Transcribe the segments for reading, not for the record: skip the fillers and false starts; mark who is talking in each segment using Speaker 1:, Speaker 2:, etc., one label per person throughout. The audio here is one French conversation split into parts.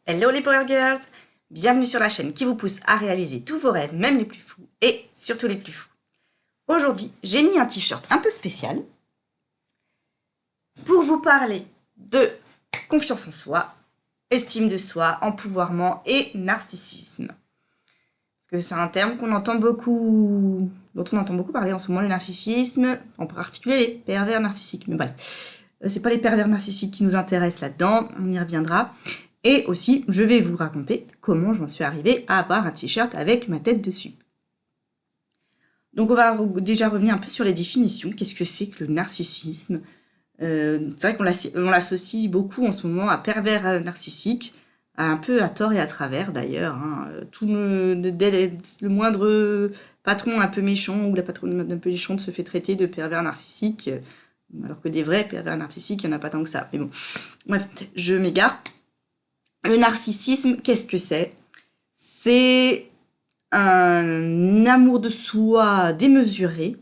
Speaker 1: Hello les Power Girls! Bienvenue sur la chaîne qui vous pousse à réaliser tous vos rêves, même les plus fous, et surtout les plus fous. Aujourd'hui, j'ai mis un t-shirt un peu spécial pour vous parler de confiance en soi, estime de soi, empouvoirment et narcissisme. Parce que c'est un terme qu'on entend beaucoup, dont on entend beaucoup parler en ce moment, le narcissisme, en particulier les pervers narcissiques. Mais bref, c'est pas les pervers narcissiques qui nous intéressent là-dedans, on y reviendra. Et aussi, je vais vous raconter comment j'en suis arrivée à avoir un t-shirt avec ma tête dessus. Donc on va déjà revenir un peu sur les définitions. Qu'est-ce que c'est que le narcissisme? C'est vrai qu'on l'associe beaucoup en ce moment à pervers narcissique, un peu à tort et à travers d'ailleurs. Hein. Le moindre patron un peu méchant ou la patronne un peu méchante se fait traiter de pervers narcissique, alors que des vrais pervers narcissiques, il n'y en a pas tant que ça. Mais bon, bref, je m'égare. Le narcissisme, qu'est-ce que c'est? C'est un amour de soi démesuré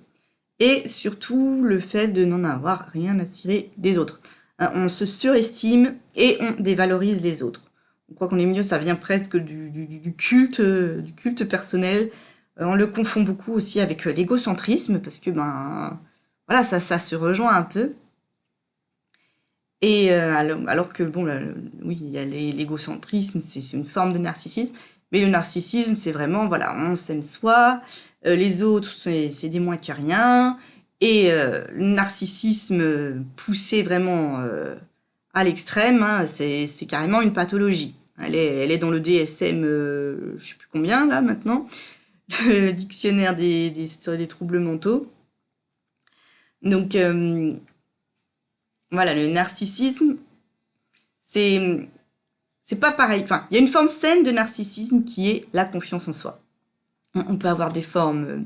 Speaker 1: et surtout le fait de n'en avoir rien à cirer des autres. On se surestime et on dévalorise les autres. On croit qu'on est mieux, ça vient presque du culte personnel. On le confond beaucoup aussi avec l'égocentrisme parce que voilà, ça se rejoint un peu. Et alors que, bon, oui, il y a l'égocentrisme, c'est une forme de narcissisme, mais le narcissisme, c'est vraiment, voilà, on s'aime soi, les autres, c'est des moins que rien, et le narcissisme poussé vraiment à l'extrême, hein, c'est carrément une pathologie. Elle est dans le DSM, je sais plus combien, là, maintenant, le dictionnaire des troubles mentaux. Donc, voilà, le narcissisme, c'est pas pareil. Enfin, il y a une forme saine de narcissisme qui est la confiance en soi. On peut avoir des formes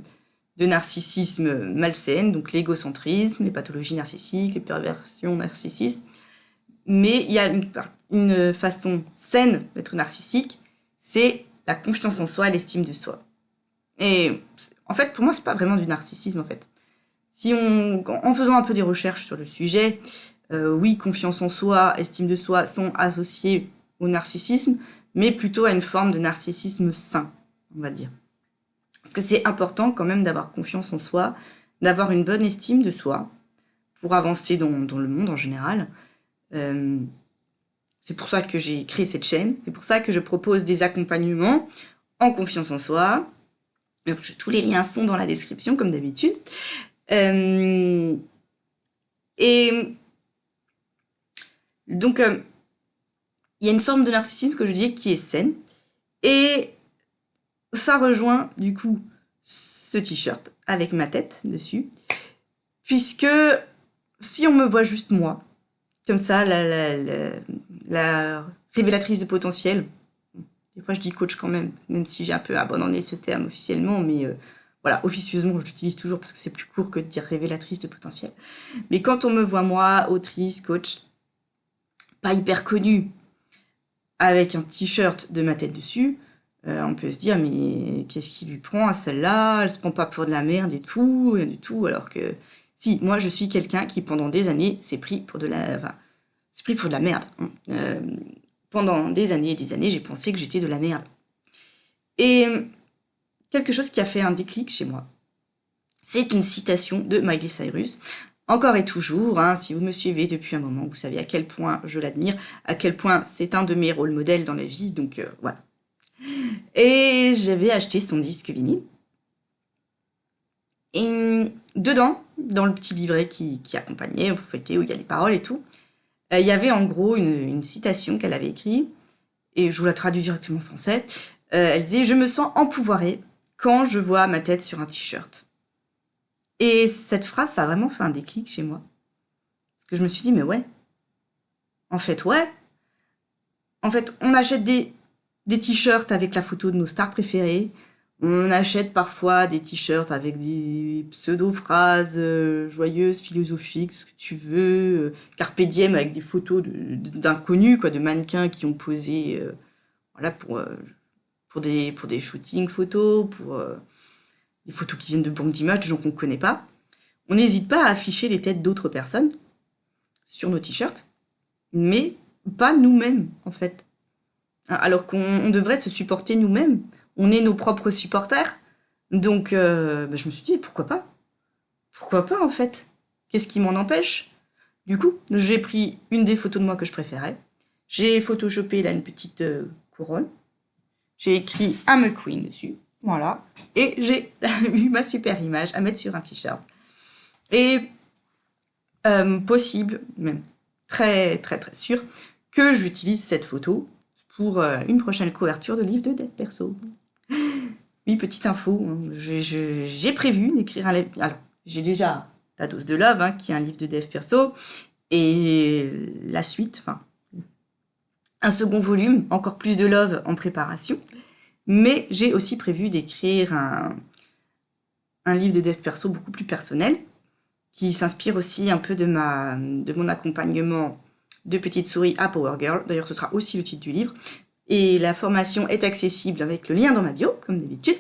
Speaker 1: de narcissisme malsaines, donc l'égocentrisme, les pathologies narcissiques, les perversions narcissiques. Mais il y a une façon saine d'être narcissique, c'est la confiance en soi et l'estime de soi. Et en fait, pour moi, c'est pas vraiment du narcissisme, en fait. En faisant un peu des recherches sur le sujet, oui, confiance en soi, estime de soi sont associés au narcissisme, mais plutôt à une forme de narcissisme sain, on va dire. Parce que c'est important quand même d'avoir confiance en soi, d'avoir une bonne estime de soi pour avancer dans le monde en général. C'est pour ça que j'ai créé cette chaîne, c'est pour ça que je propose des accompagnements en confiance en soi. Tous les liens sont dans la description, comme d'habitude. Et donc, il y a une forme de narcissisme que je dis qui est saine. Et ça rejoint, du coup, ce t-shirt avec ma tête dessus. Puisque si on me voit juste moi, comme ça, la révélatrice de potentiel, des fois je dis coach quand même si j'ai un peu abandonné ce terme officiellement, mais voilà, officieusement je l'utilise toujours parce que c'est plus court que de dire révélatrice de potentiel. Mais quand on me voit moi, autrice, coach, pas hyper connue, avec un t-shirt de ma tête dessus, on peut se dire mais qu'est-ce qui lui prend à celle-là? Elle se prend pas pour de la merde et tout, rien du tout, alors que si, moi je suis quelqu'un qui pendant des années s'est pris pour de la merde. Pendant des années et des années, j'ai pensé que j'étais de la merde. Et quelque chose qui a fait un déclic chez moi, c'est une citation de Miley Cyrus. Encore et toujours, hein, si vous me suivez depuis un moment, vous savez à quel point je l'admire, à quel point c'est un de mes rôles modèles dans la vie, donc voilà. Et j'avais acheté son disque vinyle. Et dedans, dans le petit livret qui accompagnait, vous feuilletez, où il y a les paroles et tout, il y avait en gros une citation qu'elle avait écrite, et je vous la traduis directement en français. Elle disait « Je me sens empouvoirée quand je vois ma tête sur un t-shirt ». Et cette phrase, ça a vraiment fait un déclic chez moi. Parce que je me suis dit « Mais ouais, en fait, ouais. En fait, on achète des t-shirts avec la photo de nos stars préférées. On achète parfois des t-shirts avec des pseudo-phrases joyeuses, philosophiques, ce que tu veux. Carpe diem avec des photos d'inconnus, quoi, de mannequins qui ont posé voilà, pour des shootings photos, pour des photos qui viennent de banques d'images, de gens qu'on ne connaît pas. On n'hésite pas à afficher les têtes d'autres personnes sur nos t-shirts, mais pas nous-mêmes, en fait. Alors qu'on devrait se supporter nous-mêmes. On est nos propres supporters. Donc, je me suis dit, pourquoi pas? Pourquoi pas, en fait? Qu'est-ce qui m'en empêche? Du coup, j'ai pris une des photos de moi que je préférais. J'ai photoshopé là une petite couronne. J'ai écrit « I'm a queen » dessus. Voilà. Et j'ai eu ma super image à mettre sur un t-shirt. Et possible, même très très très sûr, que j'utilise cette photo pour une prochaine couverture de livre de dev perso. Oui, petite info, j'ai prévu d'écrire un livre. Alors, j'ai déjà Ta dose de love, hein, qui est un livre de dev perso, et la suite, enfin, un second volume, encore plus de love en préparation. Mais j'ai aussi prévu d'écrire un livre de dev perso beaucoup plus personnel, qui s'inspire aussi un peu de mon accompagnement de petite souris à Power Girl. D'ailleurs, ce sera aussi le titre du livre. Et la formation est accessible avec le lien dans ma bio, comme d'habitude.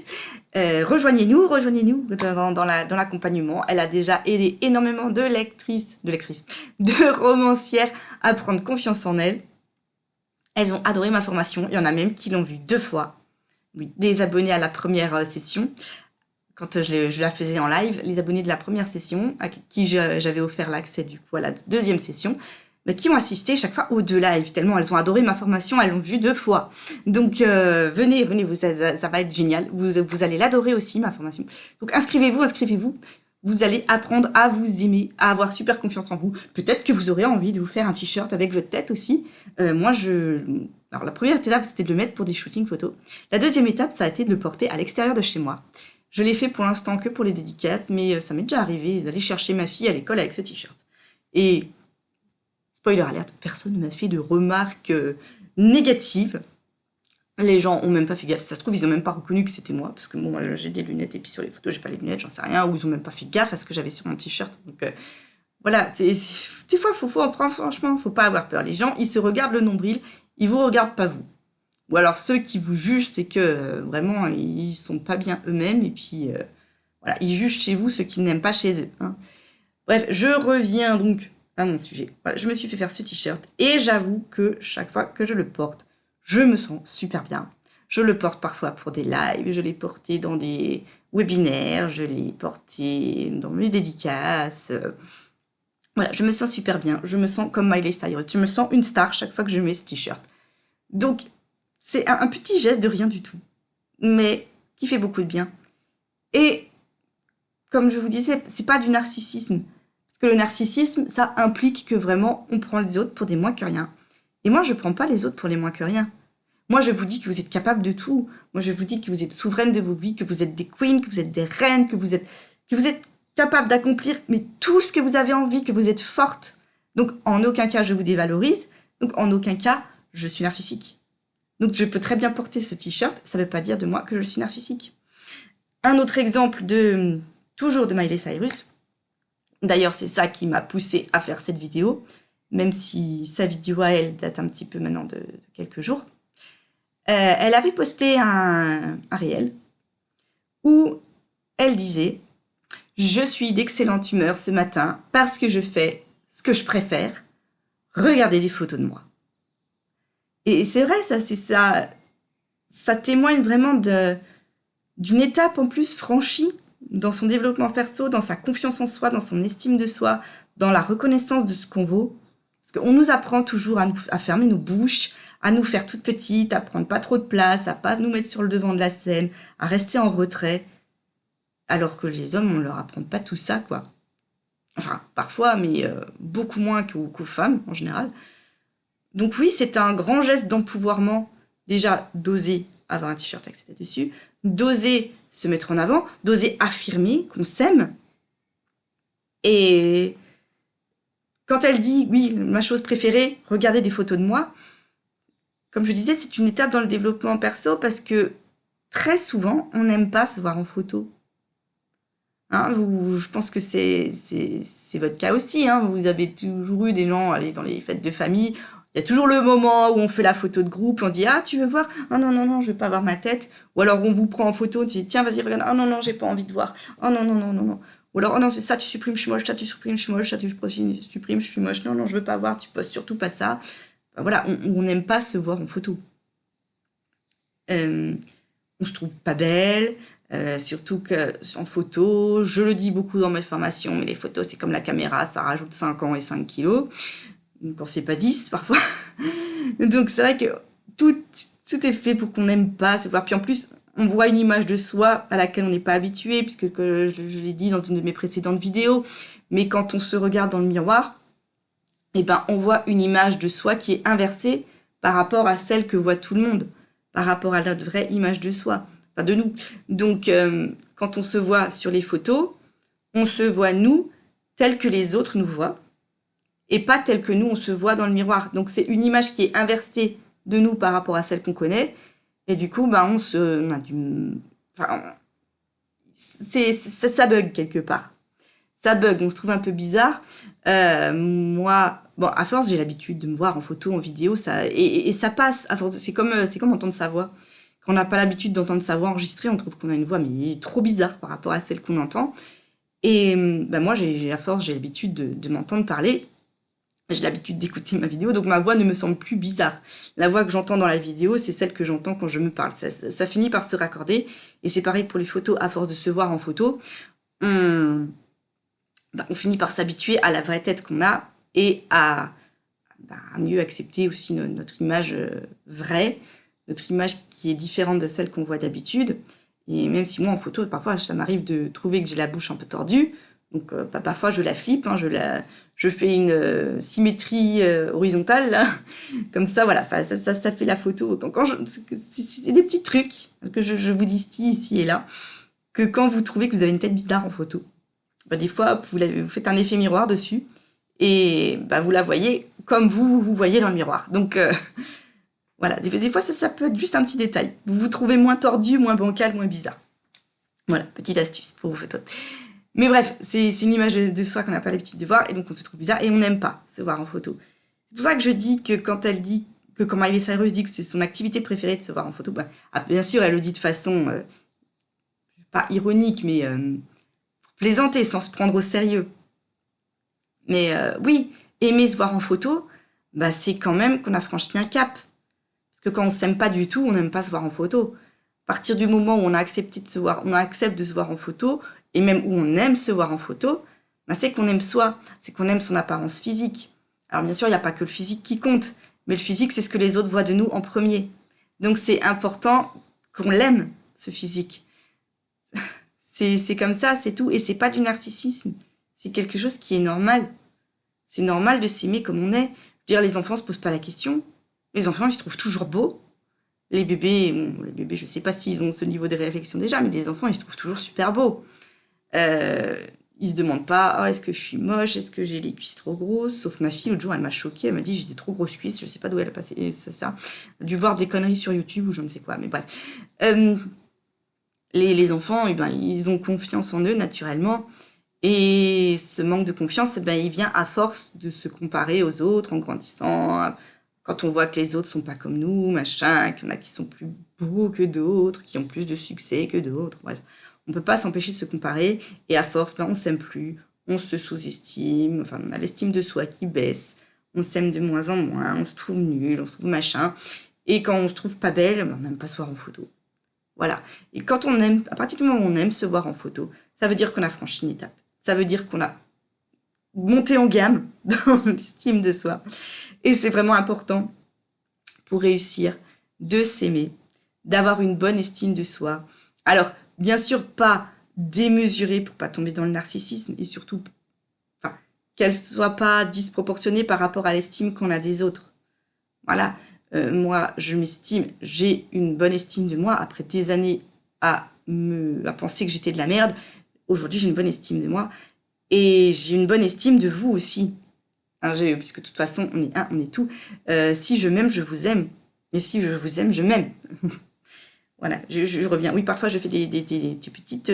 Speaker 1: Rejoignez-nous dans l'accompagnement. Elle a déjà aidé énormément de lectrices, de romancières à prendre confiance en elles. Elles ont adoré ma formation. Il y en a même qui l'ont vue 2 fois. Oui, des abonnés à la première session, quand je la faisais en live, les abonnés de la première session, à qui j'avais offert l'accès du coup à la deuxième session, qui ont assisté chaque fois aux 2 lives, tellement elles ont adoré ma formation, elles l'ont vue 2 fois. Donc venez, ça va être génial, vous allez l'adorer aussi, ma formation. Donc inscrivez-vous, vous allez apprendre à vous aimer, à avoir super confiance en vous. Peut-être que vous aurez envie de vous faire un t-shirt avec votre tête aussi. Alors la première étape, c'était de le mettre pour des shootings photos. La deuxième étape, ça a été de le porter à l'extérieur de chez moi. Je l'ai fait pour l'instant que pour les dédicaces, mais ça m'est déjà arrivé d'aller chercher ma fille à l'école avec ce t-shirt. Et, spoiler alert, personne ne m'a fait de remarques négatives. Les gens ont même pas fait gaffe. Ça se trouve, ils ont même pas reconnu que c'était moi, parce que bon, moi, j'ai des lunettes et puis sur les photos, j'ai pas les lunettes, j'en sais rien, ou ils ont même pas fait gaffe à ce que j'avais sur mon t-shirt. Donc voilà, des fois, franchement, faut pas avoir peur. Les gens, ils se regardent le nombril, ils vous regardent pas vous. Ou alors ceux qui vous jugent, c'est que vraiment, ils sont pas bien eux-mêmes, et puis voilà, ils jugent chez vous ceux qu'ils n'aiment pas chez eux. Hein. Bref, je reviens donc à mon sujet. Voilà, je me suis fait faire ce t-shirt, et j'avoue que chaque fois que je le porte, je me sens super bien. Je le porte parfois pour des lives, je l'ai porté dans des webinaires, je l'ai porté dans mes dédicaces. Voilà, je me sens super bien. Je me sens comme Miley Cyrus. Je me sens une star chaque fois que je mets ce t-shirt. Donc, c'est un petit geste de rien du tout, mais qui fait beaucoup de bien. Et comme je vous disais, c'est pas du narcissisme. Parce que le narcissisme, ça implique que vraiment, on prend les autres pour des moins que rien. Et moi, je prends pas les autres pour les moins que rien. Moi, je vous dis que vous êtes capable de tout. Moi, je vous dis que vous êtes souveraine de vos vies, que vous êtes des queens, que vous êtes des reines, que vous êtes capable d'accomplir mais tout ce que vous avez envie, que vous êtes forte. Donc, en aucun cas, je vous dévalorise. Donc, en aucun cas, je suis narcissique. Donc, je peux très bien porter ce t-shirt. Ça ne veut pas dire de moi que je suis narcissique. Un autre exemple toujours de Miley Cyrus. D'ailleurs, c'est ça qui m'a poussée à faire cette vidéo, même si sa vidéo à elle date un petit peu maintenant de quelques jours. Elle avait posté un réel où elle disait « Je suis d'excellente humeur ce matin parce que je fais ce que je préfère, regarder des photos de moi. » Et c'est vrai, ça témoigne vraiment d'une étape en plus franchie dans son développement perso, dans sa confiance en soi, dans son estime de soi, dans la reconnaissance de ce qu'on vaut. Parce qu'on nous apprend toujours à fermer nos bouches, à nous faire toutes petites, à prendre pas trop de place, à pas nous mettre sur le devant de la scène, à rester en retrait. Alors que les hommes, on leur apprend pas tout ça, quoi. Enfin, parfois, mais beaucoup moins qu'aux femmes, en général. Donc oui, c'est un grand geste d'empouvoirment, déjà d'oser avoir un t-shirt avec sa tête dessus, d'oser se mettre en avant, d'oser affirmer qu'on s'aime. Et quand elle dit, oui, ma chose préférée, regarder des photos de moi, comme je disais, c'est une étape dans le développement perso parce que très souvent, on n'aime pas se voir en photo. Hein, je pense que c'est votre cas aussi. Hein, vous avez toujours eu des gens aller dans les fêtes de famille. Il y a toujours le moment où on fait la photo de groupe, on dit « Ah, tu veux voir ? Oh non, non, non, je veux pas voir ma tête. » Ou alors on vous prend en photo, on dit « Tiens, vas-y, regarde. Oh non, non, j'ai pas envie de voir. Oh non, non, non, non, non. » Ou alors « Oh non, ça, tu supprimes, je suis moche. Ça, tu supprimes, je suis moche. Ça, tu supprimes, je suis moche. Non, non, je veux pas voir. Tu postes surtout pas ça. » Voilà, on n'aime pas se voir en photo. On se trouve pas belle, surtout qu'en photo, je le dis beaucoup dans mes formations, mais les photos, c'est comme la caméra, ça rajoute 5 ans et 5 kilos, quand c'est pas 10 parfois. Donc c'est vrai que tout est fait pour qu'on n'aime pas se voir. Puis en plus, on voit une image de soi à laquelle on n'est pas habitué, puisque je l'ai dit dans une de mes précédentes vidéos, mais quand on se regarde dans le miroir, eh ben, on voit une image de soi qui est inversée par rapport à celle que voit tout le monde, par rapport à notre vraie image de soi, enfin de nous. Donc, quand on se voit sur les photos, on se voit nous tels que les autres nous voient, et pas tels que nous on se voit dans le miroir. Donc, c'est une image qui est inversée de nous par rapport à celle qu'on connaît, et du coup, bah, ça bug quelque part. Ça bug, on se trouve un peu bizarre. Moi, bon, à force, j'ai l'habitude de me voir en photo, en vidéo, et ça passe. À force, c'est comme entendre sa voix. Quand on n'a pas l'habitude d'entendre sa voix enregistrée, on trouve qu'on a une voix mais trop bizarre par rapport à celle qu'on entend. Et bah, moi, à force, j'ai l'habitude de m'entendre parler. J'ai l'habitude d'écouter ma vidéo, donc ma voix ne me semble plus bizarre. La voix que j'entends dans la vidéo, c'est celle que j'entends quand je me parle. Ça finit par se raccorder. Et c'est pareil pour les photos. À force de se voir en photo, on finit par s'habituer à la vraie tête qu'on a et à mieux accepter aussi notre image vraie, notre image qui est différente de celle qu'on voit d'habitude. Et même si moi, en photo, parfois, ça m'arrive de trouver que j'ai la bouche un peu tordue, donc parfois je la flippe, hein, je fais une symétrie horizontale, là. Comme ça, voilà, ça fait la photo. C'est des petits trucs que je vous distille ici et là, que quand vous trouvez que vous avez une tête bizarre en photo, bah, des fois, vous faites un effet miroir dessus, et bah, vous la voyez comme vous voyez dans le miroir. Donc, voilà, des fois, ça peut être juste un petit détail. Vous vous trouvez moins tordu, moins bancal, moins bizarre. Voilà, petite astuce pour vos photos. Mais bref, c'est une image de soi qu'on n'a pas l'habitude de voir, et donc on se trouve bizarre, et on n'aime pas se voir en photo. C'est pour ça que je dis que quand Miley Cyrus dit que c'est son activité préférée de se voir en photo, bah, bien sûr, elle le dit de façon pas ironique, mais pour plaisanter, sans se prendre au sérieux. Mais oui, aimer se voir en photo, bah, c'est quand même qu'on a franchi un cap. Parce que quand on s'aime pas du tout, on n'aime pas se voir en photo. À partir du moment où on accepte de se voir en photo, et même où on aime se voir en photo, bah, c'est qu'on aime soi, c'est qu'on aime son apparence physique. Alors bien sûr, il n'y a pas que le physique qui compte, mais le physique, c'est ce que les autres voient de nous en premier. Donc c'est important qu'on l'aime, ce physique. C'est comme ça, c'est tout. Et c'est pas du narcissisme. C'est quelque chose qui est normal. C'est normal de s'aimer comme on est. Je veux dire, les enfants se posent pas la question. Les enfants, ils se trouvent toujours beaux. Les bébés, je sais pas s'ils ont ce niveau de réflexion déjà, mais les enfants, ils se trouvent toujours super beaux. Ils se demandent pas, oh, est-ce que je suis moche, est-ce que j'ai les cuisses trop grosses. Sauf ma fille, l'autre jour, elle m'a choquée, elle m'a dit j'ai des trop grosses cuisses, je sais pas d'où elle a passé ça. Elle a dû voir des conneries sur YouTube ou je ne sais quoi, mais bref. Les enfants, ils ont confiance en eux naturellement. Et ce manque de confiance, il vient à force de se comparer aux autres en grandissant. Quand on voit que les autres sont pas comme nous, machin, qu'il y en a qui sont plus beaux que d'autres, qui ont plus de succès que d'autres. Bref, on peut pas s'empêcher de se comparer. Et à force, on s'aime plus, on se sous-estime, enfin, on a l'estime de soi qui baisse, on s'aime de moins en moins, on se trouve nul, on se trouve machin. Et quand on se trouve pas belle, on n'aime pas se voir en photo. Voilà. Et quand on aime, à partir du moment où on aime se voir en photo, ça veut dire qu'on a franchi une étape. Ça veut dire qu'on a monté en gamme dans l'estime de soi. Et c'est vraiment important pour réussir de s'aimer, d'avoir une bonne estime de soi. Alors, bien sûr, pas démesurée pour pas tomber dans le narcissisme et surtout, qu'elle soit pas disproportionnée par rapport à l'estime qu'on a des autres. Voilà. Moi, je m'estime, j'ai une bonne estime de moi après des années à penser que j'étais de la merde. Aujourd'hui, j'ai une bonne estime de moi et j'ai une bonne estime de vous aussi. Hein, puisque de toute façon, on est un, on est tout. Si je m'aime, je vous aime. Et si je vous aime, je m'aime. Voilà, je reviens. Oui, parfois, je fais des petites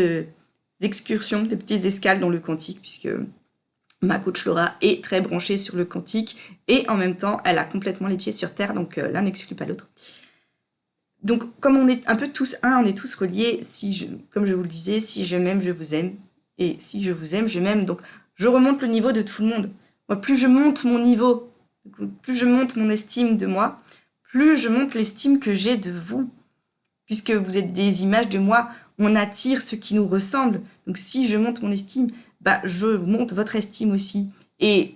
Speaker 1: excursions, des petites escales dans le quantique, puisque ma coach Laura est très branchée sur le quantique et en même temps, elle a complètement les pieds sur terre, donc l'un n'exclut pas l'autre. Donc, comme on est un peu tous un, on est tous reliés. Comme je vous le disais, si je m'aime, je vous aime. Et si je vous aime, je m'aime. Donc, je remonte le niveau de tout le monde. Moi, plus je monte mon niveau, plus je monte mon estime de moi, plus je monte l'estime que j'ai de vous. puisque vous êtes des images de moi, on attire ce qui nous ressemble. Donc si je monte mon estime, je monte votre estime aussi. Et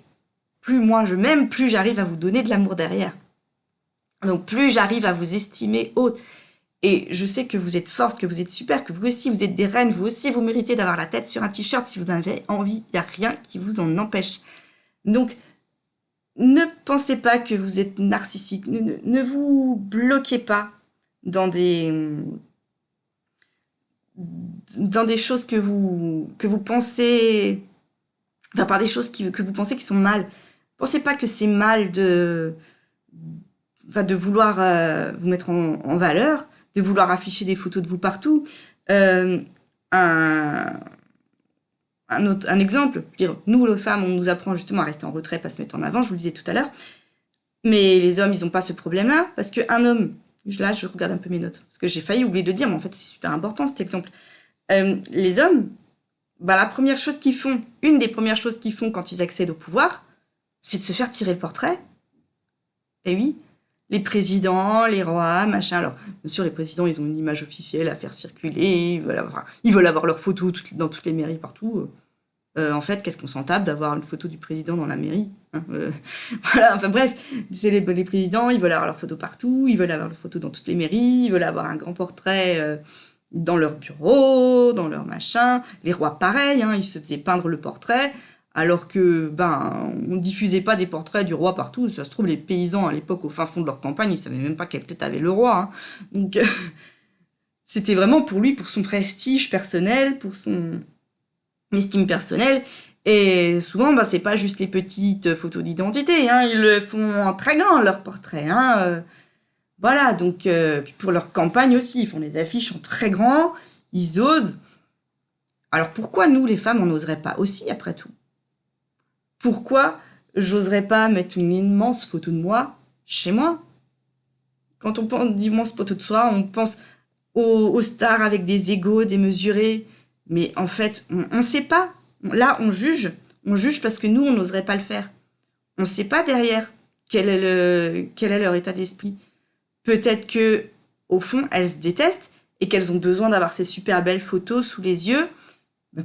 Speaker 1: plus moi je m'aime, plus j'arrive à vous donner de l'amour derrière. Donc plus j'arrive à vous estimer haute. Et je sais que vous êtes forte, que vous êtes super, que vous aussi vous êtes des reines, vous aussi vous méritez d'avoir la tête sur un t-shirt si vous en avez envie. Il n'y a rien qui vous en empêche. Donc ne pensez pas que vous êtes narcissique. Ne vous bloquez pas dans des choses que vous pensez, enfin par des choses que vous pensez qui sont mal. Pensez pas que c'est mal de vouloir vous mettre en valeur, de vouloir afficher des photos de vous partout. Un exemple, nous les femmes, on nous apprend justement à rester en retrait, pas se mettre en avant, je vous le disais tout à l'heure. Mais les hommes, ils n'ont pas ce problème-là, parce qu'un homme, là je regarde un peu mes notes, parce que j'ai failli oublier de dire, mais en fait c'est super important cet exemple. Les hommes, la première chose qu'ils font, une des premières choses qu'ils font quand ils accèdent au pouvoir, c'est de se faire tirer le portrait. Et oui, les présidents, les rois, machin. Alors, bien sûr, les présidents, ils ont une image officielle à faire circuler. Ils veulent avoir leur photo dans toutes les mairies, partout. En fait, qu'est-ce qu'on s'en tape d'avoir une photo du président dans la mairie, hein, voilà, enfin bref, c'est les présidents, ils veulent avoir leur photo partout, ils veulent avoir leur photo dans toutes les mairies, ils veulent avoir un grand portrait dans leur bureau, dans leur machin. Les rois, pareil, hein, ils se faisaient peindre le portrait, alors que, on diffusait pas des portraits du roi partout. Ça se trouve, les paysans, à l'époque, au fin fond de leur campagne, ils savaient même pas quelle tête avait le roi. Hein. Donc, c'était vraiment pour lui, pour son prestige personnel, pour son estime personnelle. Et souvent, c'est pas juste les petites photos d'identité. Hein, ils le font en très grand, leur portrait. Hein, voilà, donc, puis pour leur campagne aussi, ils font des affiches en très grand. Ils osent. Alors pourquoi nous, les femmes, on n'oserait pas aussi, après tout? Pourquoi j'oserais pas mettre une immense photo de moi chez moi? Quand on pense d'immense photo de soi, on pense aux stars avec des égos démesurés. Mais en fait, on ne sait pas. Là, on juge. On juge parce que nous, on n'oserait pas le faire. On ne sait pas derrière quel est leur état d'esprit. Peut-être que, au fond, elles se détestent et qu'elles ont besoin d'avoir ces super belles photos sous les yeux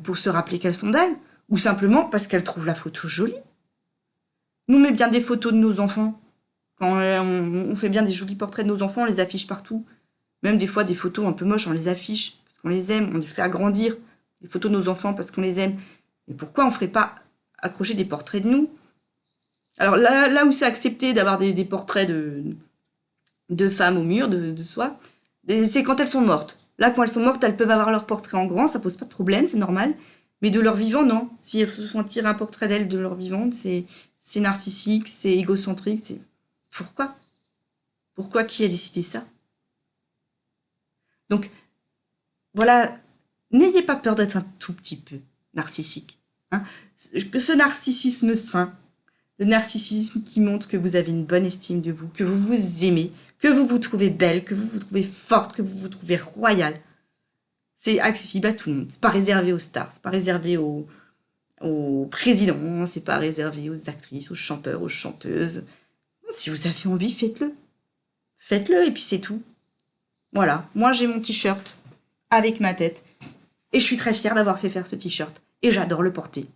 Speaker 1: pour se rappeler qu'elles sont belles. Ou simplement parce qu'elles trouvent la photo jolie. Nous, on met bien des photos de nos enfants. Quand on fait bien des jolis portraits de nos enfants, on les affiche partout. Même des fois, des photos un peu moches, on les affiche parce qu'on les aime, on les fait agrandir. Des photos de nos enfants parce qu'on les aime. Mais pourquoi on ne ferait pas accrocher des portraits de nous? Alors là où c'est accepté d'avoir des portraits de femmes au mur, de soi, c'est quand elles sont mortes. Là, quand elles sont mortes, elles peuvent avoir leur portrait en grand, ça pose pas de problème, c'est normal. Mais de leur vivant, non. Si elles se font tirer un portrait d'elles de leur vivant, c'est narcissique, c'est égocentrique, c'est... Pourquoi? Pourquoi? Qui a décidé ça? Donc, voilà, n'ayez pas peur d'être un tout petit peu narcissique. Hein. Ce narcissisme sain, le narcissisme qui montre que vous avez une bonne estime de vous, que vous vous aimez, que vous vous trouvez belle, que vous vous trouvez forte, que vous vous trouvez royale, c'est accessible à tout le monde. C'est pas réservé aux stars, c'est pas réservé aux présidents, c'est pas réservé aux actrices, aux chanteurs, aux chanteuses. Si vous avez envie, faites-le. Faites-le et puis c'est tout. Voilà, moi j'ai mon t-shirt avec ma tête et je suis très fière d'avoir fait faire ce t-shirt et j'adore le porter.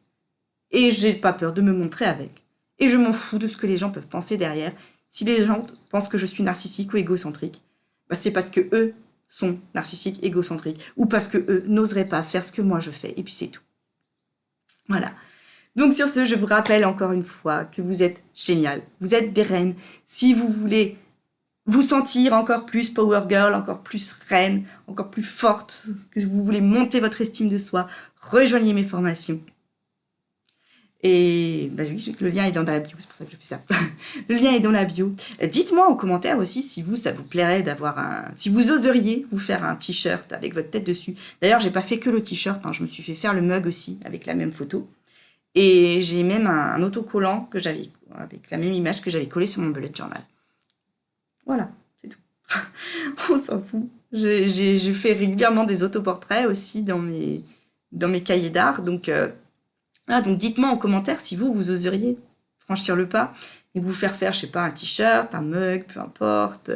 Speaker 1: Et j'ai pas peur de me montrer avec. Et je m'en fous de ce que les gens peuvent penser derrière. Si les gens pensent que je suis narcissique ou égocentrique, c'est parce que eux sont narcissiques, égocentriques, ou parce que eux n'oseraient pas faire ce que moi je fais, et puis c'est tout. Voilà. Donc sur ce, je vous rappelle encore une fois que vous êtes génial, vous êtes des reines. Si vous voulez vous sentir encore plus power girl, encore plus reine, encore plus forte, que vous voulez monter votre estime de soi, rejoignez mes formations. Et oui, le lien est dans la bio, c'est pour ça que je fais ça. Le lien est dans la bio. Dites-moi en commentaire aussi si ça vous plairait d'avoir si vous oseriez vous faire un t-shirt avec votre tête dessus. D'ailleurs, j'ai pas fait que le t-shirt, hein, je me suis fait faire le mug aussi avec la même photo. Et j'ai même un autocollant que j'avais avec la même image que j'avais collé sur mon bullet journal. Voilà, c'est tout. On s'en fout. J'ai fait régulièrement des autoportraits aussi dans mes cahiers d'art, donc dites-moi en commentaire si vous oseriez franchir le pas et vous faire faire, je sais pas, un t-shirt, un mug, peu importe,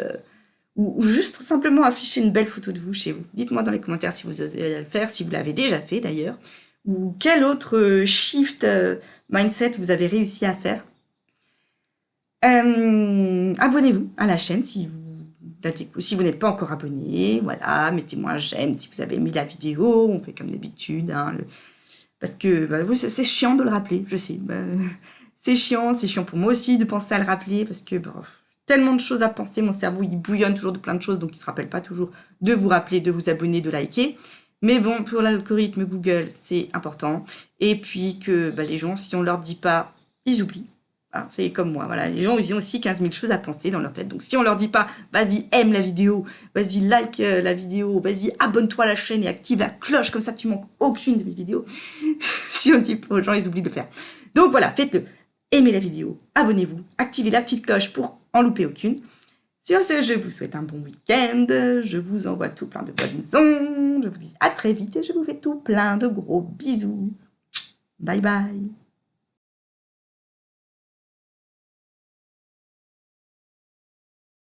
Speaker 1: ou juste simplement afficher une belle photo de vous chez vous. Dites-moi dans les commentaires si vous osez le faire, si vous l'avez déjà fait d'ailleurs, ou quel autre shift mindset vous avez réussi à faire. Abonnez-vous à la chaîne si vous n'êtes pas encore abonné. Voilà, mettez-moi un j'aime si vous avez aimé la vidéo. On fait comme d'habitude. Hein, parce que c'est chiant de le rappeler, je sais. C'est chiant pour moi aussi de penser à le rappeler parce que tellement de choses à penser. Mon cerveau, il bouillonne toujours de plein de choses, donc il ne se rappelle pas toujours de vous rappeler, de vous abonner, de liker. Mais bon, pour l'algorithme Google, c'est important. Et puis que les gens, si on ne leur dit pas, ils oublient. Ah, c'est comme moi, voilà. Les gens, ils ont aussi 15 000 choses à penser dans leur tête. Donc, si on leur dit pas, vas-y, aime la vidéo, vas-y, like la vidéo, vas-y, abonne-toi à la chaîne et active la cloche, comme ça, tu manques aucune de mes vidéos. Si on dit pas aux gens, ils oublient de le faire. Donc, voilà, faites-le. Aimez la vidéo, abonnez-vous, activez la petite cloche pour en louper aucune. Sur ce, je vous souhaite un bon week-end. Je vous envoie tout plein de bonnes ondes. Je vous dis à très vite et je vous fais tout plein de gros bisous. Bye bye.